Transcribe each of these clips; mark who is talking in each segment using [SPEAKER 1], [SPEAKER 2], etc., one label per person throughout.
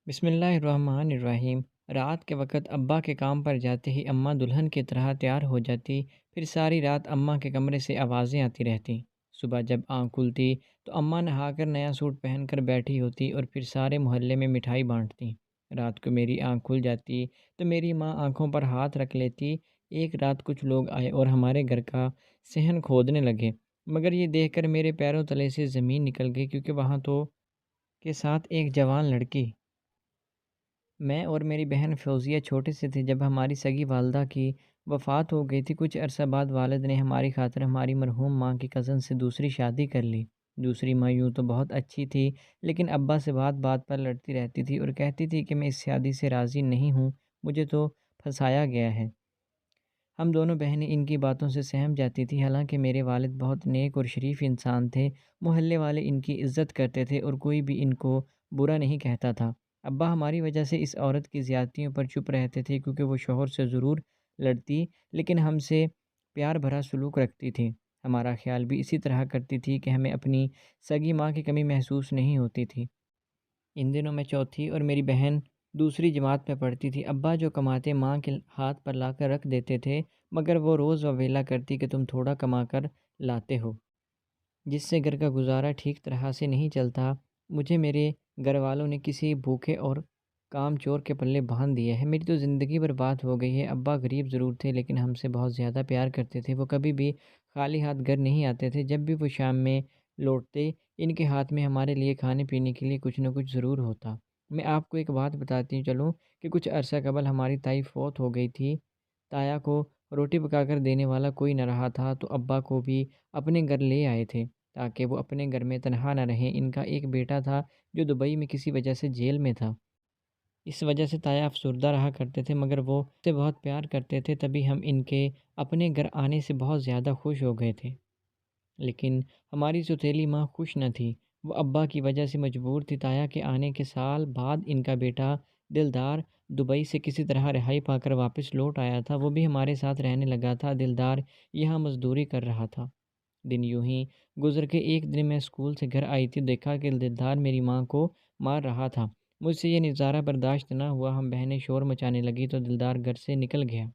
[SPEAKER 1] بسم اللہ الرحمن الرحیم۔ رات کے وقت ابا کے کام پر جاتے ہی اماں دلہن کی طرح تیار ہو جاتی، پھر ساری رات اماں کے کمرے سے آوازیں آتی رہتی۔ صبح جب آنکھ کھلتی تو اماں نہا کر نیا سوٹ پہن کر بیٹھی ہوتی اور پھر سارے محلے میں مٹھائی بانٹتی۔ رات کو میری آنکھ کھل جاتی تو میری ماں آنکھوں پر ہاتھ رکھ لیتی۔ ایک رات کچھ لوگ آئے اور ہمارے گھر کا صحن کھودنے لگے، مگر یہ دیکھ کر میرے پیروں تلے سے زمین نکل گئی، کیونکہ وہاں تو کے ساتھ ایک جوان لڑکی، میں اور میری بہن فوزیہ چھوٹے سے تھے جب ہماری سگی والدہ کی وفات ہو گئی تھی۔ کچھ عرصہ بعد والد نے ہماری خاطر ہماری مرحوم ماں کی کزن سے دوسری شادی کر لی۔ دوسری ماں یوں تو بہت اچھی تھی، لیکن ابا سے بات بات پر لڑتی رہتی تھی اور کہتی تھی کہ میں اس شادی سے راضی نہیں ہوں، مجھے تو پھنسایا گیا ہے۔ ہم دونوں بہنیں ان کی باتوں سے سہم جاتی تھیں، حالانکہ میرے والد بہت نیک اور شریف انسان تھے۔ محلے والے ان کی عزت کرتے تھے اور کوئی بھی ان کو برا نہیں کہتا تھا۔ ابا ہماری وجہ سے اس عورت کی زیادتیوں پر چپ رہتے تھے، کیونکہ وہ شوہر سے ضرور لڑتی لیکن ہم سے پیار بھرا سلوک رکھتی تھی۔ ہمارا خیال بھی اسی طرح کرتی تھی کہ ہمیں اپنی سگی ماں کی کمی محسوس نہیں ہوتی تھی۔ ان دنوں میں چوتھی اور میری بہن دوسری جماعت میں پڑھتی تھی۔ ابا جو کماتے ماں کے ہاتھ پر لا کر رکھ دیتے تھے، مگر وہ روز وویلا کرتی کہ تم تھوڑا کما کر لاتے ہو، جس سے گھر کا گزارا ٹھیک طرح سے نہیں چلتا۔ مجھے میرے گھر والوں نے کسی بھوکے اور کام چور کے پلے باندھ دیا ہے، میری تو زندگی برباد ہو گئی ہے۔ ابا غریب ضرور تھے لیکن ہم سے بہت زیادہ پیار کرتے تھے۔ وہ کبھی بھی خالی ہاتھ گھر نہیں آتے تھے۔ جب بھی وہ شام میں لوٹتے، ان کے ہاتھ میں ہمارے لیے کھانے پینے کے لیے کچھ نہ کچھ ضرور ہوتا۔ میں آپ کو ایک بات بتاتی چلوں کہ کچھ عرصہ قبل ہماری تائی فوت ہو گئی تھی۔ تایا کو روٹی پکا کر دینے والا کوئی نہ رہا تھا، تو ابا کو بھی اپنے گھر لے آئے تھے تاکہ وہ اپنے گھر میں تنہا نہ رہیں۔ ان کا ایک بیٹا تھا جو دبئی میں کسی وجہ سے جیل میں تھا۔ اس وجہ سے تایا افسردہ رہا کرتے تھے، مگر وہ سے بہت پیار کرتے تھے، تبھی ہم ان کے اپنے گھر آنے سے بہت زیادہ خوش ہو گئے تھے۔ لیکن ہماری سوتیلی ماں خوش نہ تھی، وہ ابا کی وجہ سے مجبور تھی۔ تایا کے آنے کے سال بعد ان کا بیٹا دلدار دبئی سے کسی طرح رہائی پا کر واپس لوٹ آیا تھا۔ وہ بھی ہمارے ساتھ رہنے لگا تھا۔ دلدار یہاں مزدوری کر رہا تھا۔ دن یوں ہی گزر کے ایک دن میں اسکول سے گھر آئی تھی، دیکھا کہ دلدار میری ماں کو مار رہا تھا۔ مجھ سے یہ نظارہ برداشت نہ ہوا، ہم بہنیں شور مچانے لگی تو دلدار گھر سے نکل گیا،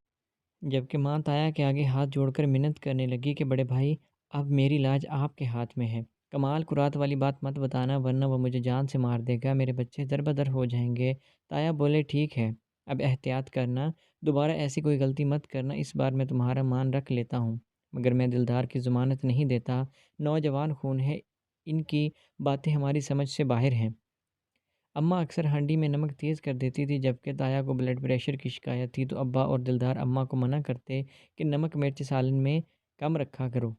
[SPEAKER 1] جبکہ ماں تایا کے آگے ہاتھ جوڑ کر منت کرنے لگی کہ بڑے بھائی، اب میری لاج آپ کے ہاتھ میں ہے۔ کمال کرات والی بات مت بتانا، ورنہ وہ مجھے جان سے مار دے گا، میرے بچے در بدر ہو جائیں گے۔ تایا بولے ٹھیک ہے، اب احتیاط کرنا، دوبارہ ایسی کوئی غلطی مت کرنا، اس بار میں تمہارا مان رکھ لیتا ہوں، مگر میں دلدار کی ضمانت نہیں دیتا۔ نوجوان خون ہے، ان کی باتیں ہماری سمجھ سے باہر ہیں۔ اماں اکثر ہانڈی میں نمک تیز کر دیتی تھی، جبکہ تایا کو بلڈ پریشر کی شکایت تھی، تو ابا اور دلدار اماں کو منع کرتے کہ نمک مرچ سالن میں کم رکھا کرو۔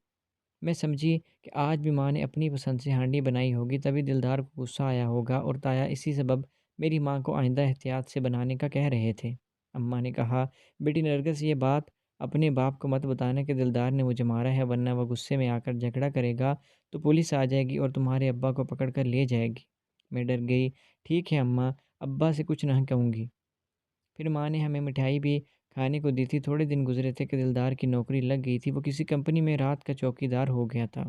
[SPEAKER 1] میں سمجھی کہ آج بھی ماں نے اپنی پسند سے ہانڈی بنائی ہوگی، تبھی دلدار کو غصہ آیا ہوگا اور تایا اسی سبب میری ماں کو آئندہ احتیاط سے بنانے کا کہہ رہے تھے۔ اماں نے کہا، بیٹی نرگس، یہ بات اپنے باپ کو مت بتانا کہ دلدار نے مجھے مارا ہے، ورنہ وہ غصے میں آ کر جھگڑا کرے گا تو پولیس آ جائے گی اور تمہارے ابا کو پکڑ کر لے جائے گی۔ میں ڈر گئی۔ ٹھیک ہے اماں، ابا سے کچھ نہ کہوں گی۔ پھر ماں نے ہمیں مٹھائی بھی کھانے کو دی تھی۔ تھوڑے دن گزرے تھے کہ دلدار کی نوکری لگ گئی تھی، وہ کسی کمپنی میں رات کا چوکیدار ہو گیا تھا۔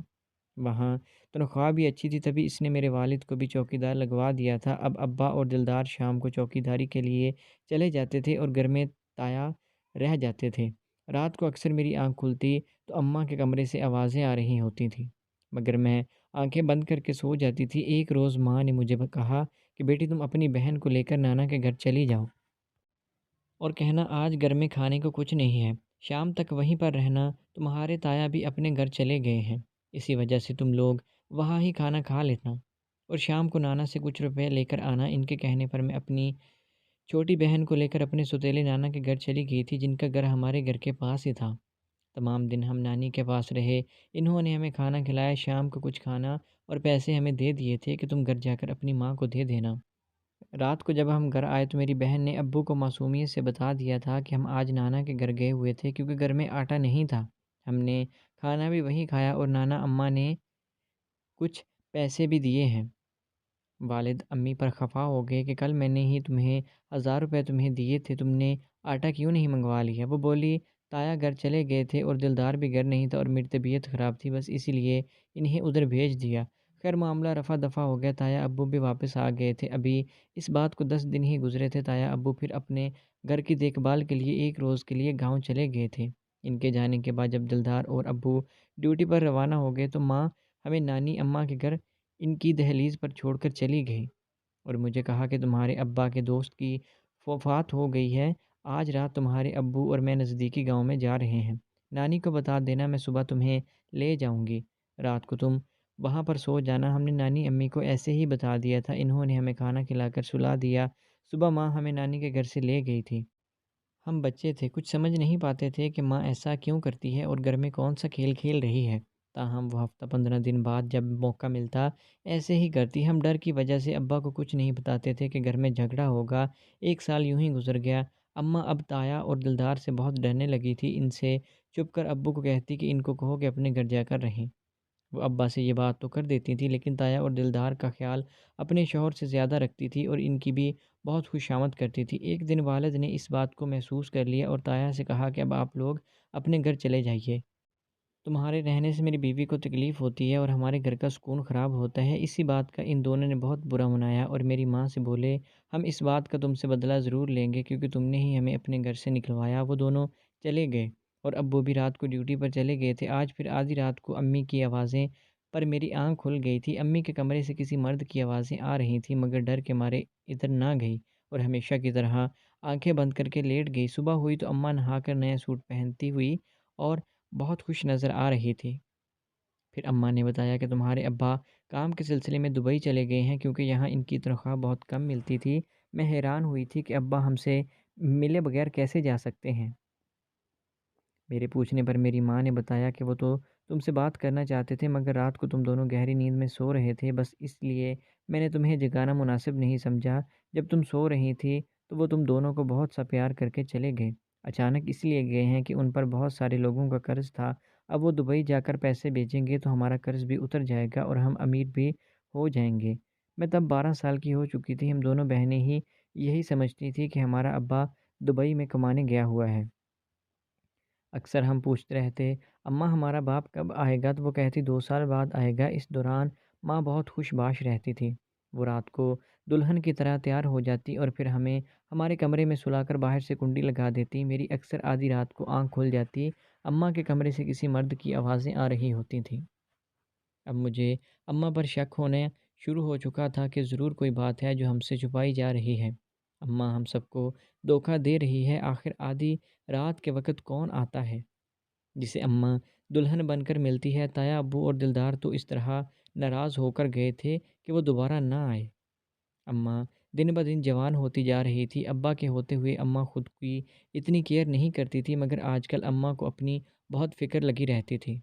[SPEAKER 1] وہاں تنخواہ بھی اچھی تھی، تبھی اس نے میرے والد کو بھی چوکیدار لگوا دیا تھا۔ اب ابا اور دلدار شام کو چوکیداری کے لیے چلے جاتے تھے اور گھر میں تایا رہ جاتے تھے۔ رات کو اکثر میری آنکھ کھلتی تو اماں کے کمرے سے آوازیں آ رہی ہوتی تھیں، مگر میں آنکھیں بند کر کے سو جاتی تھی۔ ایک روز ماں نے مجھے کہا کہ بیٹی، تم اپنی بہن کو لے کر نانا کے گھر چلی جاؤ اور کہنا آج گھر میں کھانے کو کچھ نہیں ہے، شام تک وہیں پر رہنا، تمہارے تایا بھی اپنے گھر چلے گئے ہیں، اسی وجہ سے تم لوگ وہاں ہی کھانا کھا لینا اور شام کو نانا سے کچھ روپے لے کر آنا۔ ان کے کہنے پر میں اپنی چھوٹی بہن کو لے کر اپنے سوتیلے نانا کے گھر چلی گئی تھی، جن کا گھر ہمارے گھر کے پاس ہی تھا۔ تمام دن ہم نانی کے پاس رہے، انہوں نے ہمیں کھانا کھلایا، شام کو کچھ کھانا اور پیسے ہمیں دے دیے تھے کہ تم گھر جا کر اپنی ماں کو دے دینا۔ رات کو جب ہم گھر آئے تو میری بہن نے ابو کو معصومیت سے بتا دیا تھا کہ ہم آج نانا کے گھر گئے ہوئے تھے، کیونکہ گھر میں آٹا نہیں تھا۔ ہم نے کھانا بھی وہیں کھایا اور نانا اماں نے کچھ پیسے بھی دیے ہیں۔ والد امی پر خفا ہو گئے کہ کل میں نے ہی تمہیں 1000 روپے تمہیں دیے تھے، تم نے آٹا کیوں نہیں منگوا لیا؟ وہ بولی، تایا گھر چلے گئے تھے اور دلدار بھی گھر نہیں تھا اور میری طبیعت خراب تھی، بس اسی لیے انہیں ادھر بھیج دیا۔ خیر معاملہ رفع دفع ہو گیا، تایا ابو بھی واپس آ گئے تھے۔ ابھی اس بات کو 10 دن ہی گزرے تھے، تایا ابو پھر اپنے گھر کی دیکھ بھال کے لیے ایک روز کے لیے گاؤں چلے گئے تھے۔ ان کے جانے کے بعد جب دلدار اور ابو ڈیوٹی پر روانہ ہو گئے تو ماں ہمیں نانی اماں کے گھر ان کی دہلیز پر چھوڑ کر چلی گئی اور مجھے کہا کہ تمہارے ابا کے دوست کی وفات ہو گئی ہے، آج رات تمہارے ابو اور میں نزدیکی گاؤں میں جا رہے ہیں، نانی کو بتا دینا، میں صبح تمہیں لے جاؤں گی، رات کو تم وہاں پر سو جانا۔ ہم نے نانی امی کو ایسے ہی بتا دیا تھا، انہوں نے ہمیں کھانا کھلا کر سلا دیا۔ صبح ماں ہمیں نانی کے گھر سے لے گئی تھی۔ ہم بچے تھے، کچھ سمجھ نہیں پاتے تھے کہ ماں ایسا کیوں کرتی ہے اور گھر میں کون سا کھیل کھیل رہی ہے۔ تاہم وہ ہفتہ 15 دن بعد جب موقع ملتا ایسے ہی کرتی۔ ہم ڈر کی وجہ سے ابا کو کچھ نہیں بتاتے تھے کہ گھر میں جھگڑا ہوگا۔ 1 سال یوں ہی گزر گیا۔ اماں اب تایا اور دلدار سے بہت ڈرنے لگی تھی، ان سے چھپ کر ابو کو کہتی کہ ان کو کہو کہ اپنے گھر جا کر رہیں۔ وہ ابا سے یہ بات تو کر دیتی تھی، لیکن تایا اور دلدار کا خیال اپنے شوہر سے زیادہ رکھتی تھی اور ان کی بھی بہت خوشامد کرتی تھی۔ ایک دن والد نے اس بات کو محسوس کر لیا اور تایا سے کہا کہ اب آپ لوگ اپنے گھر چلے جائیے، تمہارے رہنے سے میری بیوی کو تکلیف ہوتی ہے اور ہمارے گھر کا سکون خراب ہوتا ہے۔ اسی بات کا ان دونوں نے بہت برا منایا اور میری ماں سے بولے ہم اس بات کا تم سے بدلہ ضرور لیں گے کیونکہ تم نے ہی ہمیں اپنے گھر سے نکلوایا۔ وہ دونوں چلے گئے اور ابو بھی رات کو ڈیوٹی پر چلے گئے تھے۔ آج پھر آدھی رات کو امی کی آوازیں پر میری آنکھ کھل گئی تھی۔ امی کے کمرے سے کسی مرد کی آوازیں آ رہی تھیں مگر ڈر کے مارے ادھر نہ گئی اور ہمیشہ کی طرح آنکھیں بند کر کے لیٹ گئی۔ صبح ہوئی تو اماں نہا کر نیا سوٹ پہنتی ہوئی اور بہت خوش نظر آ رہی تھی۔ پھر اماں نے بتایا کہ تمہارے ابا کام کے سلسلے میں دبئی چلے گئے ہیں کیونکہ یہاں ان کی تنخواہ بہت کم ملتی تھی۔ میں حیران ہوئی تھی کہ ابا ہم سے ملے بغیر کیسے جا سکتے ہیں۔ میرے پوچھنے پر میری ماں نے بتایا کہ وہ تو تم سے بات کرنا چاہتے تھے مگر رات کو تم دونوں گہری نیند میں سو رہے تھے، بس اس لیے میں نے تمہیں جگانا مناسب نہیں سمجھا۔ جب تم سو رہی تھی تو وہ تم دونوں کو بہت سا پیار کر کے چلے گئے، اچانک اس لیے گئے ہیں کہ ان پر بہت سارے لوگوں کا قرض تھا۔ اب وہ دبئی جا کر پیسے بھیجیں گے تو ہمارا قرض بھی اتر جائے گا اور ہم امیر بھی ہو جائیں گے۔ میں تب 12 سال کی ہو چکی تھی۔ ہم دونوں بہنیں ہی یہی سمجھتی تھی کہ ہمارا ابا دبئی میں کمانے گیا ہوا ہے۔ اکثر ہم پوچھتے رہتے اماں ہمارا باپ کب آئے گا تو وہ کہتی 2 سال بعد آئے گا۔ اس دوران ماں بہت خوش باش رہتی تھی۔ وہ رات کو دلہن کی طرح تیار ہو جاتی اور پھر ہمیں ہمارے کمرے میں سلا کر باہر سے کنڈی لگا دیتی۔ میری اکثر آدھی رات کو آنکھ کھل جاتی، اماں کے کمرے سے کسی مرد کی آوازیں آ رہی ہوتی تھیں۔ اب مجھے اماں پر شک ہونے شروع ہو چکا تھا کہ ضرور کوئی بات ہے جو ہم سے چھپائی جا رہی ہے۔ اماں ہم سب کو دھوکہ دے رہی ہے۔ آخر آدھی رات کے وقت کون آتا ہے جسے اماں دلہن بن کر ملتی ہے؟ تایا ابو اور دلدار تو اس طرح ناراض ہو کر گئے تھے کہ وہ دوبارہ نہ آئے۔ اماں دن بدن جوان ہوتی جا رہی تھی۔ ابا کے ہوتے ہوئے اماں خود کی اتنی کیئر نہیں کرتی تھی مگر آج کل اماں کو اپنی بہت فکر لگی رہتی تھی۔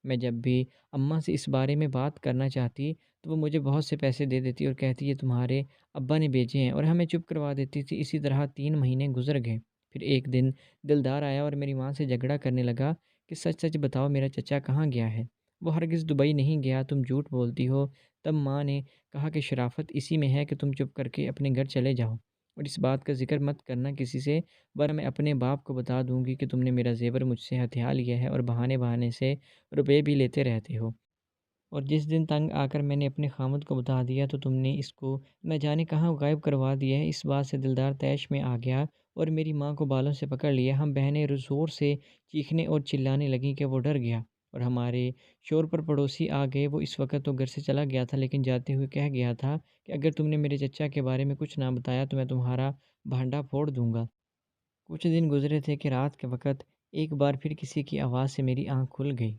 [SPEAKER 1] میں جب بھی اماں سے اس بارے میں بات کرنا چاہتی تو وہ مجھے بہت سے پیسے دے دیتی اور کہتی یہ تمہارے ابا نے بھیجے ہیں اور ہمیں چپ کروا دیتی تھی۔ اسی طرح 3 مہینے گزر گئے۔ پھر ایک دن دلدار آیا اور میری ماں سے جھگڑا کرنے لگا کہ سچ سچ بتاؤ میرا چچا کہاں گیا ہے؟ وہ ہرگز دبئی نہیں گیا، تم جھوٹ بولتی ہو۔ تب ماں نے کہا کہ شرافت اسی میں ہے کہ تم چپ کر کے اپنے گھر چلے جاؤ اور اس بات کا ذکر مت کرنا کسی سے، ورنہ میں اپنے باپ کو بتا دوں گی کہ تم نے میرا زیور مجھ سے ہتھیا لیا ہے اور بہانے بہانے سے روپے بھی لیتے رہتے ہو۔ اور جس دن تنگ آ کر میں نے اپنے خامد کو بتا دیا تو تم نے اس کو نہ جانے کہاں غائب کروا دیا ہے۔ اس بات سے دلدار طیش میں آ گیا اور میری ماں کو بالوں سے پکڑ لیا۔ ہم بہنیں زور سے چیخنے اور چلانے لگیں کہ وہ ڈر گیا اور ہمارے شور پر پڑوسی آ گئے۔ وہ اس وقت تو گھر سے چلا گیا تھا لیکن جاتے ہوئے کہہ گیا تھا کہ اگر تم نے میرے چچا کے بارے میں کچھ نہ بتایا تو میں تمہارا بھانڈا پھوڑ دوں گا۔ کچھ دن گزرے تھے کہ رات کے وقت ایک بار پھر کسی کی آواز سے میری آنکھ کھل گئی۔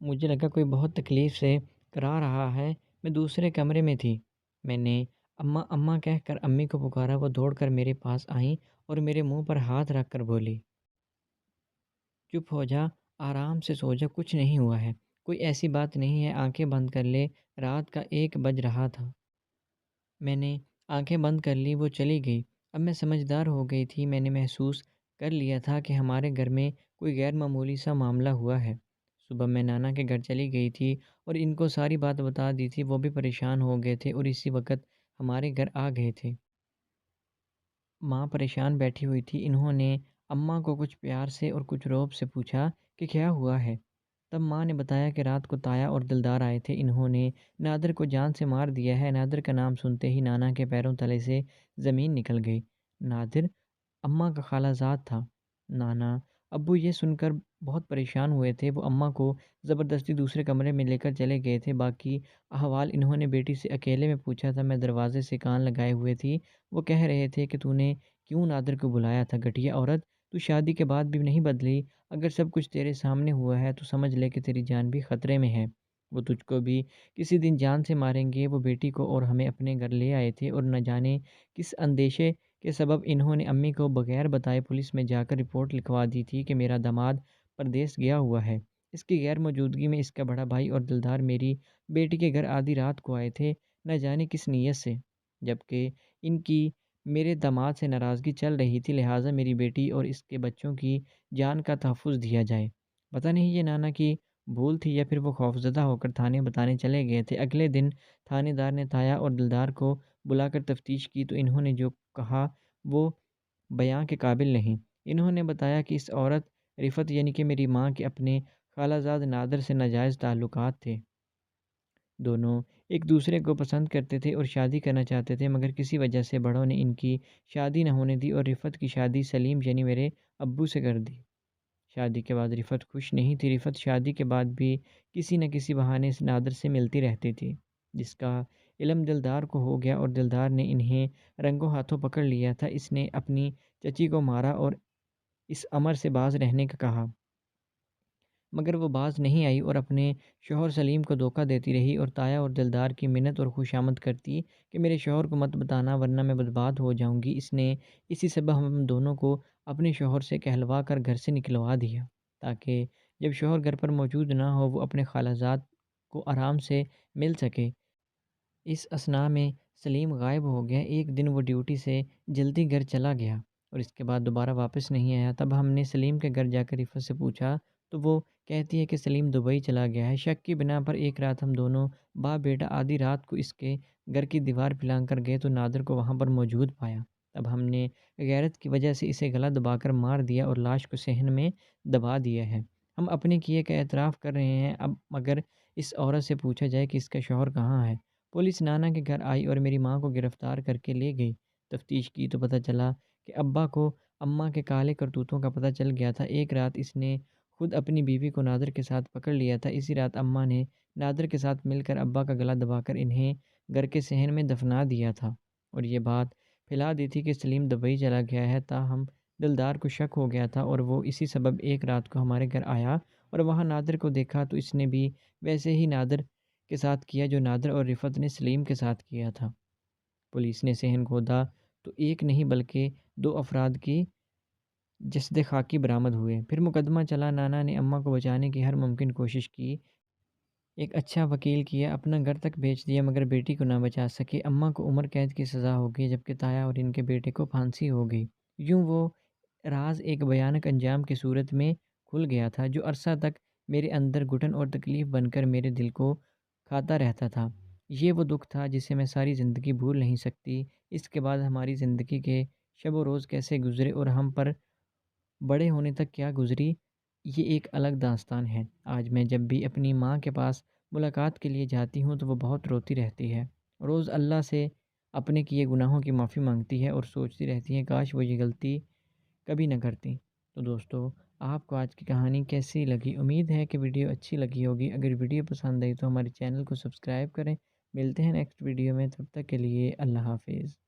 [SPEAKER 1] مجھے لگا کوئی بہت تکلیف سے کرا رہا ہے۔ میں دوسرے کمرے میں تھی۔ میں نے اماں اماں کہہ کر امی کو پکارا۔ وہ دوڑ کر میرے پاس آئیں اور میرے منہ پر ہاتھ رکھ کر بولی چپ ہو جا، آرام سے سو جا، کچھ نہیں ہوا ہے، کوئی ایسی بات نہیں ہے، آنکھیں بند کر لے، رات کا 1 بج رہا تھا۔ میں نے آنکھیں بند کر لی، وہ چلی گئی۔ اب میں سمجھدار ہو گئی تھی۔ میں نے محسوس کر لیا تھا کہ ہمارے گھر میں کوئی غیر معمولی سا معاملہ ہوا ہے۔ صبح میں نانا کے گھر چلی گئی تھی اور ان کو ساری بات بتا دی تھی۔ وہ بھی پریشان ہو گئے تھے اور اسی وقت ہمارے گھر آ گئے تھے۔ ماں پریشان بیٹھی ہوئی تھی۔ انہوں نے اماں کو کچھ پیار سے اور کچھ رعب سے پوچھا کہ کیا ہوا ہے۔ تب ماں نے بتایا کہ رات کو تایا اور دلدار آئے تھے، انہوں نے نادر کو جان سے مار دیا ہے۔ نادر کا نام سنتے ہی نانا کے پیروں تلے سے زمین نکل گئی۔ نادر اماں کا خالہ زاد تھا۔ نانا ابو یہ سن کر بہت پریشان ہوئے تھے، وہ اماں کو زبردستی دوسرے کمرے میں لے کر چلے گئے تھے۔ باقی احوال انہوں نے بیٹی سے اکیلے میں پوچھا تھا۔ میں دروازے سے کان لگائے ہوئے تھی، وہ کہہ رہے تھے کہ تو نے کیوں نادر کو بلایا تھا؟ گھٹیا عورت، تو شادی کے بعد بھی نہیں بدلی۔ اگر سب کچھ تیرے سامنے ہوا ہے تو سمجھ لے کہ تیری جان بھی خطرے میں ہے۔ وہ تجھ کو بھی کسی دن جان سے ماریں گے۔ وہ بیٹی کو اور ہمیں اپنے گھر لے آئے تھے اور نہ جانے کس اندیشے کے سبب انہوں نے امی کو بغیر بتائے پولیس میں جا کر رپورٹ لکھوا دی تھی کہ میرا داماد پردیس گیا ہوا ہے۔ اس کی غیر موجودگی میں اس کا بڑا بھائی اور دلدار میری بیٹی کے گھر آدھی رات کو آئے تھے، نہ جانے کس نیت سے، جبکہ ان کی میرے داماد سے ناراضگی چل رہی تھی، لہٰذا میری بیٹی اور اس کے بچوں کی جان کا تحفظ دیا جائے۔ پتہ نہیں یہ نانا کی بھول تھی یا پھر وہ خوفزدہ ہو کر تھانے بتانے چلے گئے تھے۔ اگلے دن تھانے دار نے تایا اور دلدار کو بلا کر تفتیش کی تو انہوں نے جو کہا وہ بیاں کے قابل نہیں۔ انہوں نے بتایا کہ اس عورت رفت یعنی کہ میری ماں کے اپنے خالہ زاد نادر سے ناجائز تعلقات تھے۔ دونوں ایک دوسرے کو پسند کرتے تھے اور شادی کرنا چاہتے تھے، مگر کسی وجہ سے بڑوں نے ان کی شادی نہ ہونے دی اور رفت کی شادی سلیم یعنی میرے ابو سے کر دی۔ شادی کے بعد رفت خوش نہیں تھی۔ رفت شادی کے بعد بھی کسی نہ کسی بہانے سے نادر سے ملتی رہتی تھی، جس کا علم دلدار کو ہو گیا اور دلدار نے انہیں رنگوں ہاتھوں پکڑ لیا تھا۔ اس نے اپنی چچی کو مارا اور اس امر سے باز رہنے کا کہا، مگر وہ باز نہیں آئی اور اپنے شوہر سلیم کو دھوکہ دیتی رہی اور تایا اور دلدار کی منت اور خوشامد کرتی کہ میرے شوہر کو مت بتانا ورنہ میں برباد ہو جاؤں گی۔ اس نے اسی سبب ہم دونوں کو اپنے شوہر سے کہلوا کر گھر سے نکلوا دیا، تاکہ جب شوہر گھر پر موجود نہ ہو وہ اپنے خالہ زاد کو آرام سے مل سکے۔ اس اثناء میں سلیم غائب ہو گیا۔ ایک دن وہ ڈیوٹی سے جلدی گھر چلا گیا اور اس کے بعد دوبارہ واپس نہیں آیا۔ تب ہم نے سلیم کے گھر جا کر رفت سے پوچھا تو وہ کہتی ہے کہ سلیم دبئی چلا گیا ہے۔ شک کی بنا پر ایک رات ہم دونوں باپ بیٹا آدھی رات کو اس کے گھر کی دیوار پلانگ کر گئے تو نادر کو وہاں پر موجود پایا۔ تب ہم نے غیرت کی وجہ سے اسے گلا دبا کر مار دیا اور لاش کو صحن میں دبا دیا ہے۔ ہم اپنے کیے کا اعتراف کر رہے ہیں اب مگر اس عورت سے پوچھا جائے کہ اس کا شوہر کہاں ہے؟ پولیس نانا کے گھر آئی اور میری ماں کو گرفتار کر کے لے گئی۔ تفتیش کی تو پتہ چلا کہ ابا کو اماں کے کالے کرتوتوں کا پتہ چل گیا تھا۔ ایک رات اس نے خود اپنی بیوی کو نادر کے ساتھ پکڑ لیا تھا۔ اسی رات اماں نے نادر کے ساتھ مل کر ابا کا گلا دبا کر انہیں گھر کے صحن میں دفنا دیا تھا اور یہ بات پھیلا دی تھی کہ سلیم دبئی چلا گیا ہے۔ تاہم دلدار کو شک ہو گیا تھا اور وہ اسی سبب ایک رات کو ہمارے گھر آیا اور وہاں نادر کو دیکھا تو اس نے بھی ویسے ہی نادر کے ساتھ کیا جو نادر اور رفت نے سلیم کے ساتھ کیا تھا۔ پولیس نے صحن کھودا تو ایک نہیں بلکہ دو افراد کی جسد خاکی برآمد ہوئے۔ پھر مقدمہ چلا۔ نانا نے اماں کو بچانے کی ہر ممکن کوشش کی، ایک اچھا وکیل کیا، اپنا گھر تک بیچ دیا، مگر بیٹی کو نہ بچا سکے۔ اماں کو عمر قید کی سزا ہو گئی جبکہ تایا اور ان کے بیٹے کو پھانسی ہو گئی۔ یوں وہ راز ایک بھیانک انجام کی صورت میں کھل گیا تھا جو عرصہ تک میرے اندر گھٹن اور تکلیف بن کر میرے دل کو کھاتا رہتا تھا۔ یہ وہ دکھ تھا جسے میں ساری زندگی بھول نہیں سکتی۔ اس کے بعد ہماری زندگی کے شب و روز کیسے گزرے اور ہم پر بڑے ہونے تک کیا گزری، یہ ایک الگ داستان ہے۔ آج میں جب بھی اپنی ماں کے پاس ملاقات کے لیے جاتی ہوں تو وہ بہت روتی رہتی ہے، روز اللہ سے اپنے کیے گناہوں کی معافی مانگتی ہے اور سوچتی رہتی ہے کاش وہ یہ غلطی کبھی نہ کرتی۔ تو دوستو، آپ کو آج کی کہانی کیسی لگی؟ امید ہے کہ ویڈیو اچھی لگی ہوگی۔ اگر ویڈیو پسند آئی تو ہمارے چینل کو سبسکرائب کریں۔ ملتے ہیں نیکسٹ ویڈیو میں، تب تک کے لیے اللہ حافظ۔